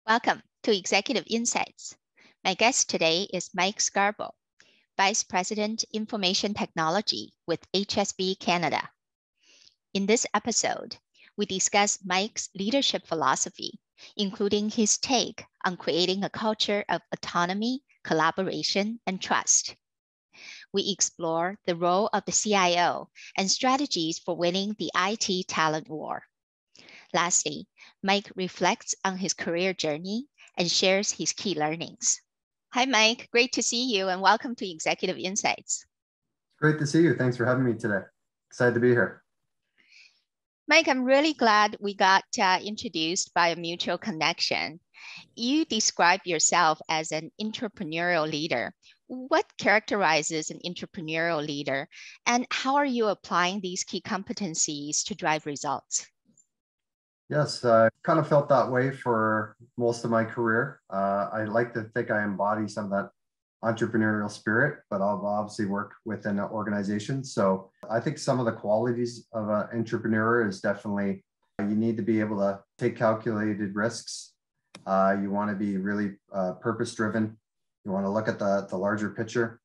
Welcome to Executive Insights. My guest today is Mike Scarbeau, Vice President, Information Technology with HSB Canada. In this episode, we discuss Mike's leadership philosophy, including his take on creating a culture of autonomy, collaboration, and trust. We explore the role of the CIO and strategies for winning the IT talent war. Lastly, Mike reflects on his career journey and shares his key learnings. Hi, Mike. Great to see you and welcome to Executive Insights. Great to see you. Thanks for having me today. Excited to be here. Mike, I'm really glad we got introduced by a mutual connection. You describe yourself as an entrepreneurial leader. What characterizes an entrepreneurial leader, and how are you applying these key competencies to drive results? Yes, I kind of felt that way for most of my career. I like to think I embody some of that entrepreneurial spirit, but I've obviously worked within an organization. So I think some of the qualities of an entrepreneur is definitely you need to be able to take calculated risks. You want to be really purpose-driven. You want to look at the larger picture.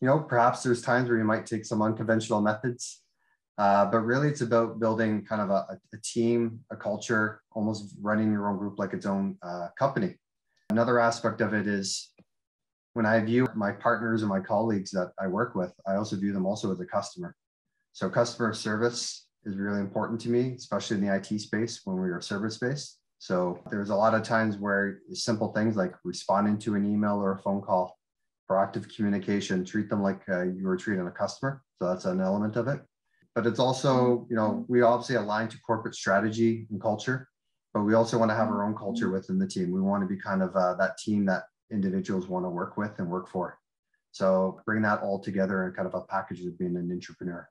You know, perhaps there's times where you might take some unconventional methods. But really, it's about building kind of a team, a culture, almost running your own group like its own company. Another aspect of it is when I view my partners and my colleagues that I work with, I also view them also as a customer. So customer service is really important to me, especially in the IT space when we are service-based. So there's a lot of times where simple things like responding to an email or a phone call, proactive communication, treat them like you were treating a customer. So that's an element of it. But it's also, you know, we obviously align to corporate strategy and culture, but we also want to have our own culture within the team. We want to be kind of that team that individuals want to work with and work for. So bring that all together in kind of a package of being an entrepreneur.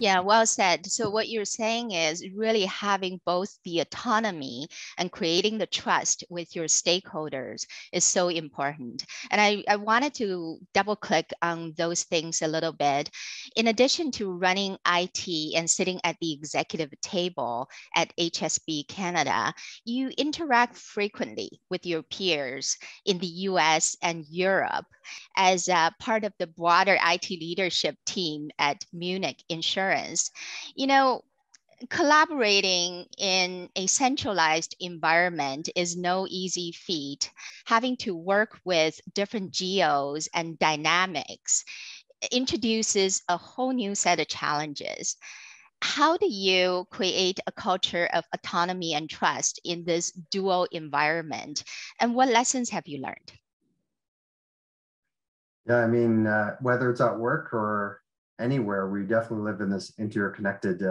Yeah, well said. So what you're saying is really having both the autonomy and creating the trust with your stakeholders is so important. And I wanted to double click on those things a little bit. In addition to running IT and sitting at the executive table at HSB Canada, you interact frequently with your peers in the US and Europe as part of the broader IT leadership team at Munich Insurance. You know, collaborating in a centralized environment is no easy feat. Having to work with different geos and dynamics introduces a whole new set of challenges. How do you create a culture of autonomy and trust in this dual environment? And what lessons have you learned? Yeah, I mean, whether it's at work or anywhere, we definitely live in this interconnected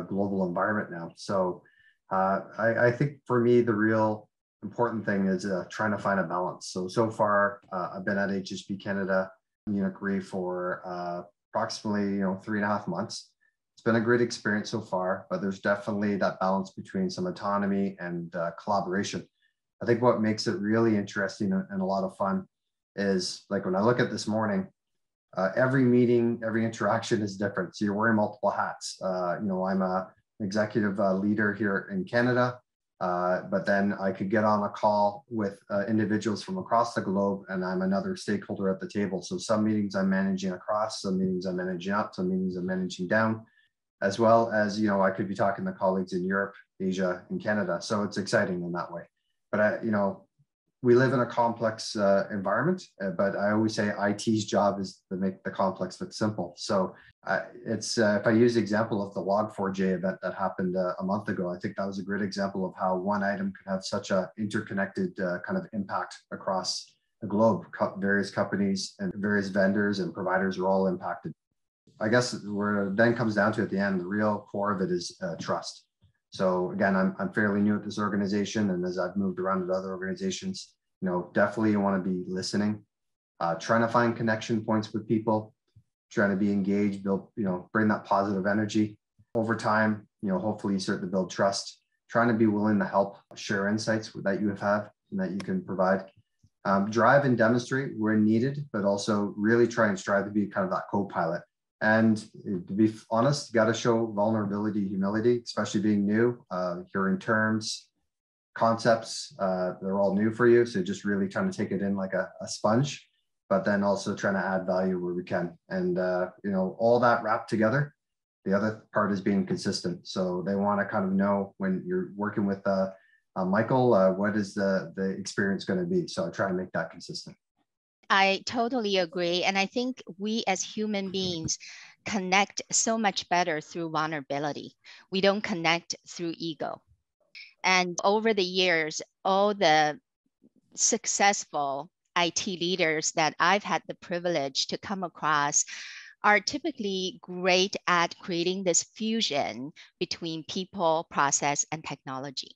global environment now. So I think for me, the real important thing is trying to find a balance. So far, I've been at HSB Canada, Munich Re for approximately 3.5 months. It's been a great experience so far, but there's definitely that balance between some autonomy and collaboration. I think what makes it really interesting and a lot of fun is like when I look at this morning, every meeting, every interaction is different. So you're wearing multiple hats. I'm an executive leader here in Canada, but then I could get on a call with individuals from across the globe, and I'm another stakeholder at the table. So some meetings I'm managing across, some meetings I'm managing up, some meetings I'm managing down, as well as, I could be talking to colleagues in Europe, Asia, and Canada. So it's exciting in that way. But we live in a complex environment, but I always say IT's job is to make the complex look simple. So it's if I use the example of the Log4j event that happened a month ago, I think that was a great example of how one item can have such a interconnected kind of impact across the globe. Various companies and various vendors and providers are all impacted. I guess where it then comes down to at the end, the real core of it is trust. So again, I'm fairly new at this organization, and as I've moved around at other organizations, definitely you want to be listening, trying to find connection points with people, trying to be engaged, build, bring that positive energy. Over time, hopefully you start to build trust, trying to be willing to help share insights that you have and that you can provide. Drive and demonstrate where needed, but also really try and strive to be kind of that co-pilot. And to be honest, you got to show vulnerability, humility, especially being new, hearing terms, concepts, they're all new for you. So just really trying to take it in like a sponge, but then also trying to add value where we can. And, all that wrapped together. The other part is being consistent. So they want to kind of know when you're working with Michael, what is the experience going to be? So I try to make that consistent. I totally agree. And I think we as human beings connect so much better through vulnerability. We don't connect through ego. And over the years, all the successful IT leaders that I've had the privilege to come across are typically great at creating this fusion between people, process, and technology.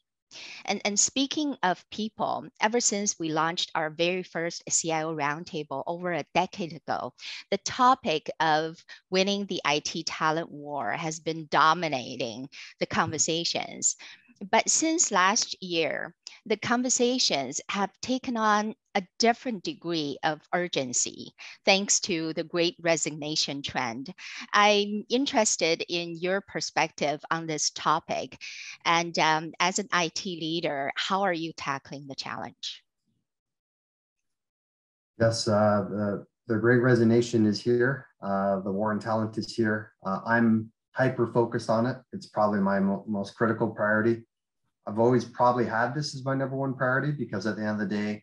And speaking of people, ever since we launched our very first CIO roundtable over a decade ago, the topic of winning the IT talent war has been dominating the conversations. But since last year, the conversations have taken on a different degree of urgency thanks to the great resignation trend. I'm interested in your perspective on this topic. And as an IT leader, how are you tackling the challenge? Yes, the great resignation is here. The war on talent is here. I'm hyper focused on it. It's probably my most critical priority. I've always probably had this as my number one priority because at the end of the day,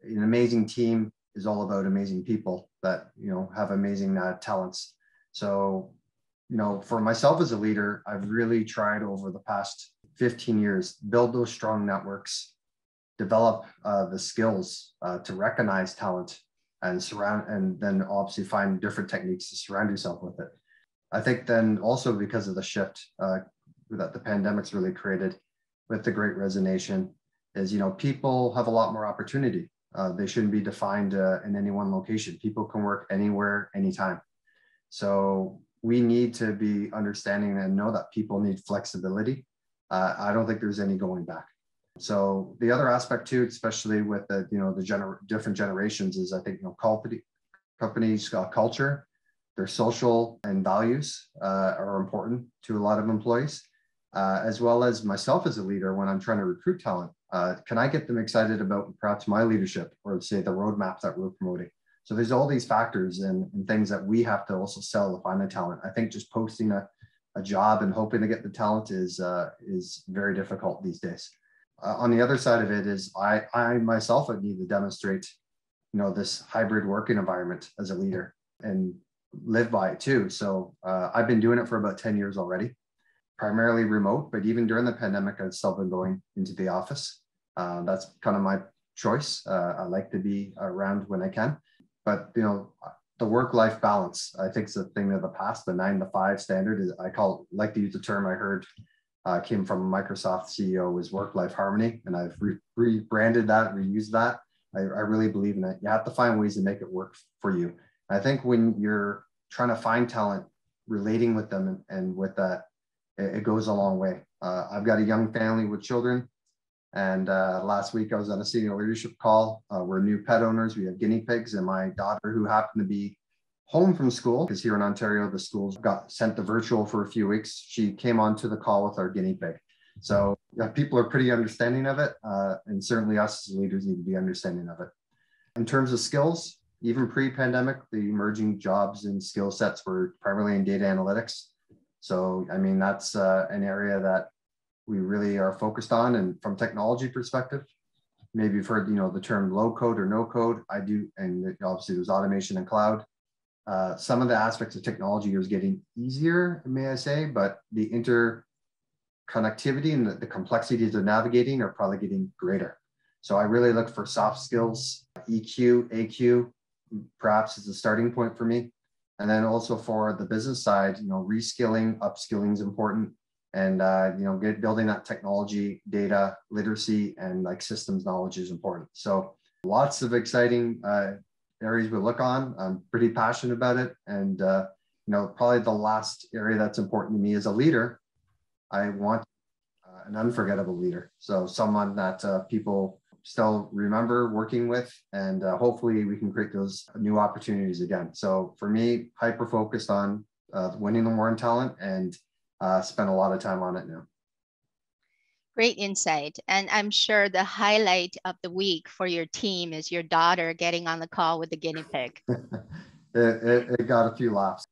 an amazing team is all about amazing people that, have amazing talents. So, for myself as a leader, I've really tried over the past 15 years, build those strong networks, develop the skills to recognize talent and then obviously find different techniques to surround yourself with it. I think then also because of the shift that the pandemic's really created with the great resignation is, people have a lot more opportunity. They shouldn't be defined in any one location. People can work anywhere, anytime. So we need to be understanding and know that people need flexibility. I don't think there's any going back. So the other aspect too, especially with the, different generations is I think, companies' culture, their social and values are important to a lot of employees. As well as myself as a leader, when I'm trying to recruit talent, can I get them excited about perhaps my leadership or say the roadmap that we're promoting? So there's all these factors and things that we have to also sell to find the talent. I think just posting a job and hoping to get the talent is very difficult these days. On the other side of it is I myself would need to demonstrate, this hybrid working environment as a leader and live by it too. So I've been doing it for about 10 years already. Primarily remote, but even during the pandemic, I've still been going into the office. That's kind of my choice. I like to be around when I can, but the work-life balance, I think, is a thing of the past. The 9-to-5 standard is, like to use the term I heard came from Microsoft CEO is work-life harmony, and I've rebranded that, reused that. I really believe in it. You have to find ways to make it work for you. I think when you're trying to find talent, relating with them and with that, it goes a long way. I've got a young family with children. And last week I was on a senior leadership call. We're new pet owners. We have guinea pigs, and my daughter, who happened to be home from school, because here in Ontario, the schools got sent to virtual for a few weeks. She came onto the call with our guinea pig. So people are pretty understanding of it. And certainly us as leaders need to be understanding of it. In terms of skills, even pre-pandemic, the emerging jobs and skill sets were primarily in data analytics. So, that's an area that we really are focused on. And from technology perspective, maybe you've heard, the term low code or no code. I do. And obviously there's automation and cloud. Some of the aspects of technology is getting easier, may I say, but the interconnectivity and the complexities of navigating are probably getting greater. So I really look for soft skills, EQ, AQ, perhaps is a starting point for me. And then also for the business side, reskilling, upskilling is important. And, building that technology, data literacy, and like systems knowledge is important. So lots of exciting areas we look on. I'm pretty passionate about it. And, probably the last area that's important to me as a leader, I want an unforgettable leader. So someone that people still remember working with, and hopefully we can create those new opportunities again. So for me, hyper focused on winning the war on talent, and spend a lot of time on it now. Great insight. And I'm sure the highlight of the week for your team is your daughter getting on the call with the guinea pig. It got a few laughs.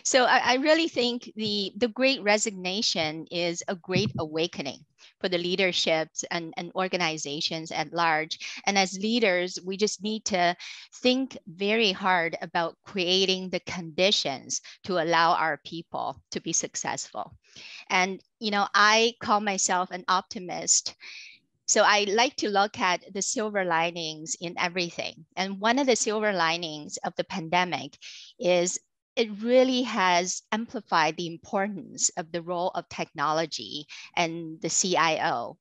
So I really think the great resignation is a great awakening for the leaderships and organizations at large. And as leaders, we just need to think very hard about creating the conditions to allow our people to be successful. And, I call myself an optimist. So I like to look at the silver linings in everything. And one of the silver linings of the pandemic is it really has amplified the importance of the role of technology and the CIO.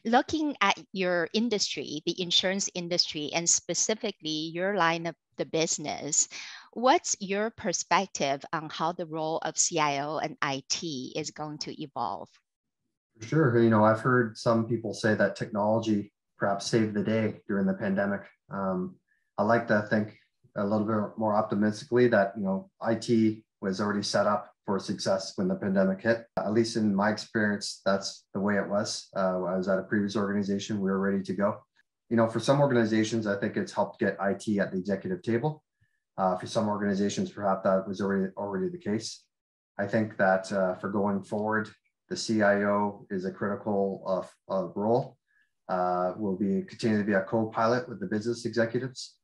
Looking at your industry, the insurance industry, and specifically your line of the business, what's your perspective on how the role of CIO and IT is going to evolve? For sure. I've heard some people say that technology perhaps saved the day during the pandemic. I like to think a little bit more optimistically that, IT was already set up for success when the pandemic hit. At least in my experience, that's the way it was. I was at a previous organization. We were ready to go. For some organizations, I think it's helped get IT at the executive table. For some organizations, perhaps that was already the case. I think that for going forward, the CIO is a critical role. Will continue to be a co-pilot with the business executives,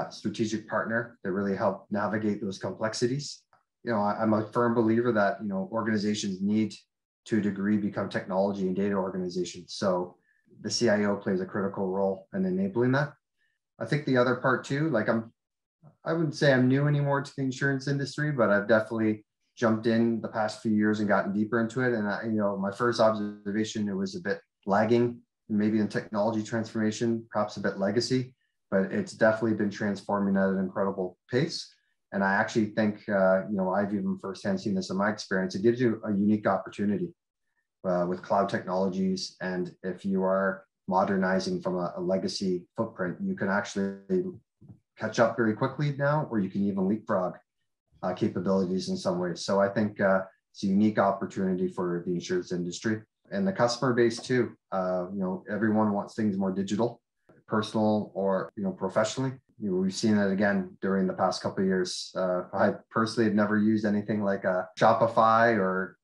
strategic partner that really help navigate those complexities. I'm a firm believer that organizations need to a degree become technology and data organizations. So the CIO plays a critical role in enabling that. I think the other part too, I wouldn't say I'm new anymore to the insurance industry, but I've definitely jumped in the past few years and gotten deeper into it. And my first observation, it was a bit lagging, maybe in technology transformation, perhaps a bit legacy, but it's definitely been transforming at an incredible pace. And I actually think, I've even firsthand seen this in my experience. It gives you a unique opportunity with cloud technologies. And if you are modernizing from a legacy footprint, you can actually catch up very quickly now, or you can even leapfrog capabilities in some ways. So I think it's a unique opportunity for the insurance industry and the customer base too. Everyone wants things more digital, personal, or professionally. We've seen it again during the past couple of years. I personally have never used anything like a Shopify or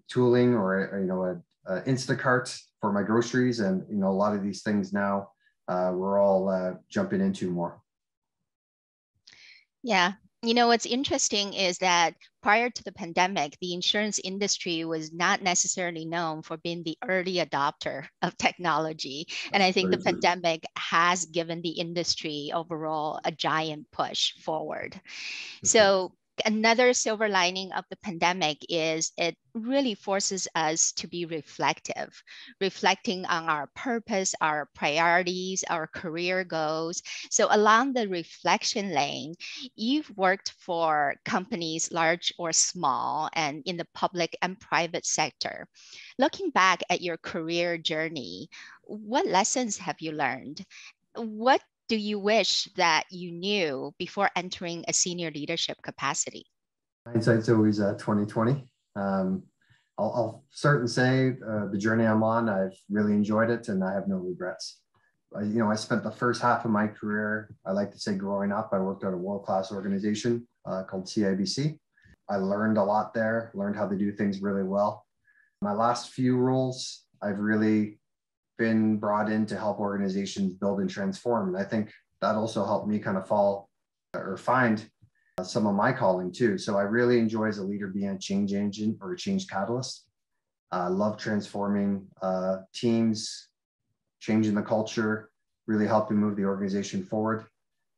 tooling or a Instacart for my groceries, and a lot of these things now we're all jumping into more. Yeah. What's interesting is that prior to the pandemic, the insurance industry was not necessarily known for being the early adopter of technology. And I think the pandemic has given the industry overall a giant push forward. So another silver lining of the pandemic is it really forces us to be reflecting on our purpose, our priorities, our career goals. So along the reflection lane, you've worked for companies large or small and in the public and private sector. Looking back at your career journey, what lessons have you learned? What do you wish that you knew before entering a senior leadership capacity? Hindsight's always 2020. I'll start and say the journey I'm on, I've really enjoyed it and I have no regrets. I spent the first half of my career, I like to say growing up, I worked at a world-class organization called CIBC. I learned a lot there, learned how to do things really well. My last few roles, I've really been brought in to help organizations build and transform. And I think that also helped me kind of find some of my calling too. So I really enjoy as a leader being a change agent or a change catalyst. I love transforming teams, changing the culture, really helping move the organization forward.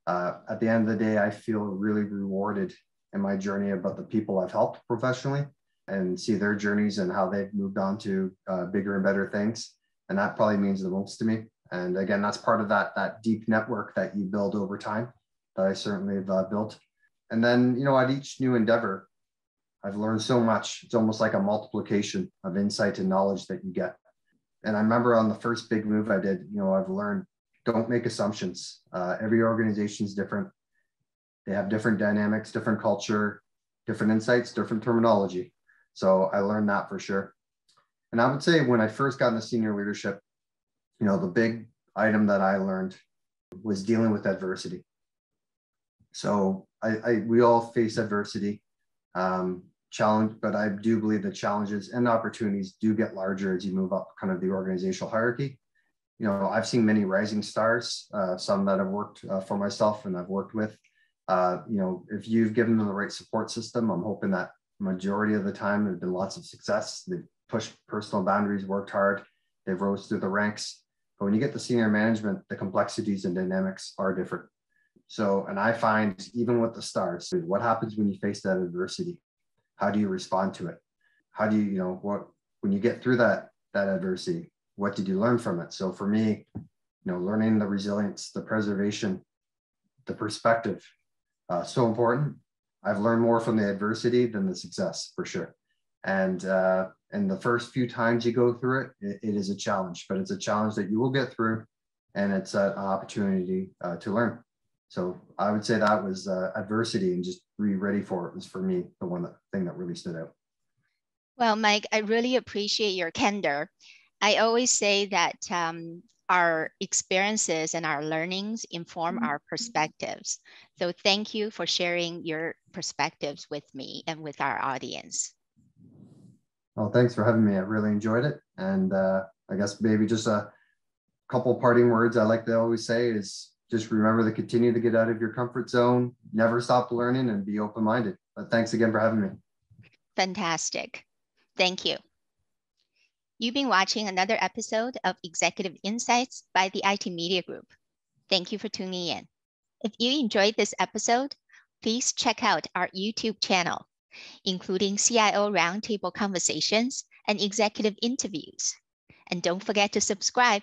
At the end of the day, I feel really rewarded in my journey about the people I've helped professionally and see their journeys and how they've moved on to bigger and better things. And that probably means the most to me. And again, that's part of that deep network that you build over time that I certainly have built. And then, at each new endeavor, I've learned so much. It's almost like a multiplication of insight and knowledge that you get. And I remember on the first big move I did, I've learned, don't make assumptions. Every organization is different. They have different dynamics, different culture, different insights, different terminology. So I learned that for sure. And I would say when I first got into senior leadership, the big item that I learned was dealing with adversity. So we all face adversity, challenge, but I do believe that challenges and opportunities do get larger as you move up kind of the organizational hierarchy. I've seen many rising stars, some that I've worked for myself and I've worked with. If you've given them the right support system, I'm hoping that majority of the time there's been lots of success. They've pushed personal boundaries, worked hard, they've rose through the ranks. But when you get to senior management, the complexities and dynamics are different. So, and I find even with the stars, what happens when you face that adversity? How do you respond to it? How do you, when you get through that adversity, what did you learn from it? So for me, learning the resilience, the preservation, the perspective, so important. I've learned more from the adversity than the success, for sure. And the first few times you go through it, it is a challenge, but it's a challenge that you will get through, and it's an opportunity to learn. So I would say that was adversity, and just be ready for it was for me the thing that really stood out. Well, Mike, I really appreciate your candor. I always say that our experiences and our learnings inform our perspectives. So thank you for sharing your perspectives with me and with our audience. Well, thanks for having me. I really enjoyed it. And I guess maybe just a couple parting words I like to always say is just remember to continue to get out of your comfort zone, never stop learning, and be open-minded. But thanks again for having me. Fantastic. Thank you. You've been watching another episode of Executive Insights by the IT Media Group. Thank you for tuning in. If you enjoyed this episode, please check out our YouTube channel, including CIO roundtable conversations and executive interviews. And don't forget to subscribe